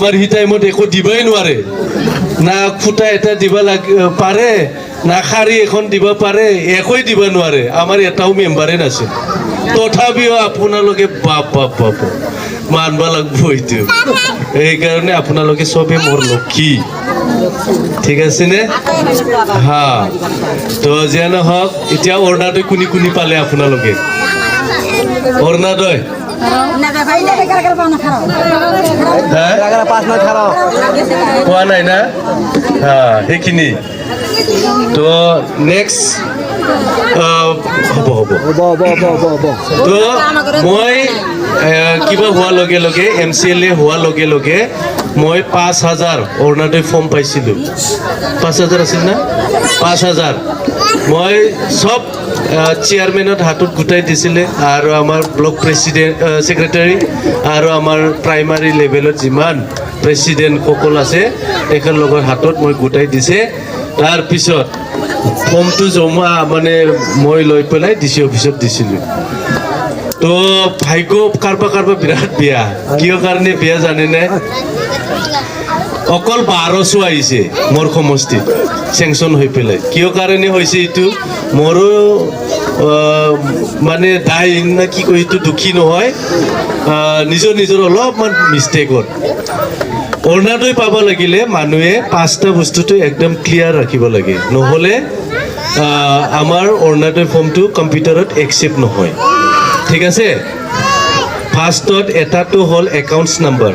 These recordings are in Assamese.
আমাৰ হি টাইমত একো দিবই নোৱাৰে না ফুটা এটা দিব পাৰে না খাৰী এখন দিব পাৰে একোই দিব নোৱাৰে আমাৰ এটাও মেম্বাৰে নাছিল তথাপিও আপোনালোকে বাপ বাপ বাপ মানব লাগব এইটো এইকাৰণে আপোনালোকে সবে মোৰ লক্ষী ঠিক আছে নে হা তো যে নহওক এতিয়া অৰ্ণাদয় কোনি কোনি পালে আপোনালোকে অৰ্ণাদয় কোৱা নাই না সেইখিনি তো নেক্সট হ'ব তো মই কিবা হোৱাৰ লগে লগে MCLA হোৱাৰ লগে লগে মই 5,000 অৰুণাদয় ফৰ্ম পাইছিলোঁ 5,000 আছিল না 5,000 মই সব চেয়াৰম্যানেৰ হাতত গোটাই দিছিলে আৰু আমাৰ ব্লক প্ৰেসিডেন্ট সেক্ৰেটাৰি আৰু আমাৰ প্ৰাইমাৰি লেভেলত যিমান প্ৰেসিডেন্ট সকল আছে তেখেতৰ হাতত মই গোটাই দিছে তাৰ পিছত ফৰ্মটো জমা মানে মই লৈ পেলাই ডিসি অফিসত দিছিলোঁ তো ভাগ্য কারবা বিরাট বেয়া কিয় কাৰণে বেয়া জানেনে অকল 1200 আহিছে মোৰ সমষ্টিত চেংচন হৈ পেলাই কিয় কাৰণে হৈছে এইটো মোৰো মানে দাই না কি কয় এইটো দুখী নহয় নিজৰ অলপমান মিষ্টেকত অৰুণাদয় পাব লাগিলে মানুহে 5টা বস্তুটো একদম ক্লিয়াৰ ৰাখিব লাগে নহ'লে আমাৰ অৰুণাদয় ফৰ্মটো কম্পিউটাৰত একচেপ্ট নহয় ঠিক আছে ফার্স্টত এটাটো হল একাউন্টস নাম্বার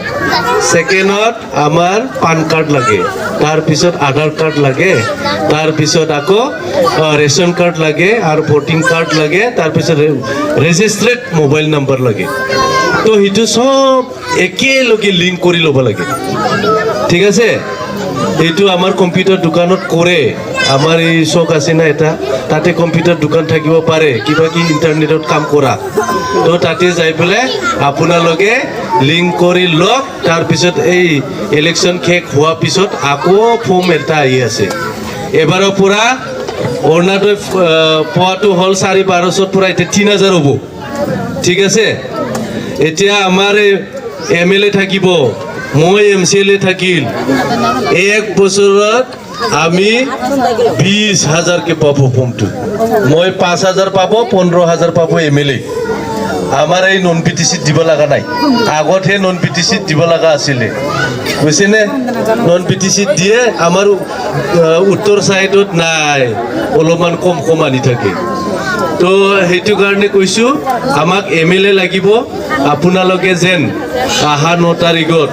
সেকেন্ডত আমার পান কার্ড লাগে তার পিছত আধার কার্ড লাগে তার পিছত আকৌ রেশন কার্ড লাগে আর ভোটিং কার্ড লাগে তার পিছত রেজিস্ট্রেড মোবাইল নাম্বার লাগে তো হিটু সব একেলগে লিঙ্ক কৰি ল'ব লাগে ঠিক আছে এইটো আমাৰ কম্পিউটাৰ দোকানত কৰে আমাৰ এই শখ আছে না এটা তাতে কম্পিউটাৰ দোকান থাকিব পাৰে কিবা কি ইন্টাৰনেটত কাম কৰা তো তাতে যাই পেলাই আপোনালোকে লিংক কৰি লওক তাৰ পিছত এই ইলেকশন শেষ হোৱাৰ পিছত আকৌ ফৰ্ম এটা আহি আছে এবাৰৰ পৰা অৰুণাদয় পোৱাটো হল 1250 পৰা এতিয়া 3000 হ'ব ঠিক আছে এতিয়া আমাৰ MLA থাকিব মই MCLA থাকিল এক বছৰত আমি 20,000 কে পাবো ফর্মটো মই 5,000 পাবো 15,000 পাবো MLA আমার এই নন পিটিসি দিব লাগা নাই আগতহে নন পিটিসি দিব লাগা আছিলে বুঝছে নে নন পিটিসি দিয়ে আমার উত্তর সাইডত নাই অলপমান কম আনি থাকে তো সেইটো কাৰণে কৈছো আমাক MLA লাগিব আপোনালোকে যেন 9 তাৰিখত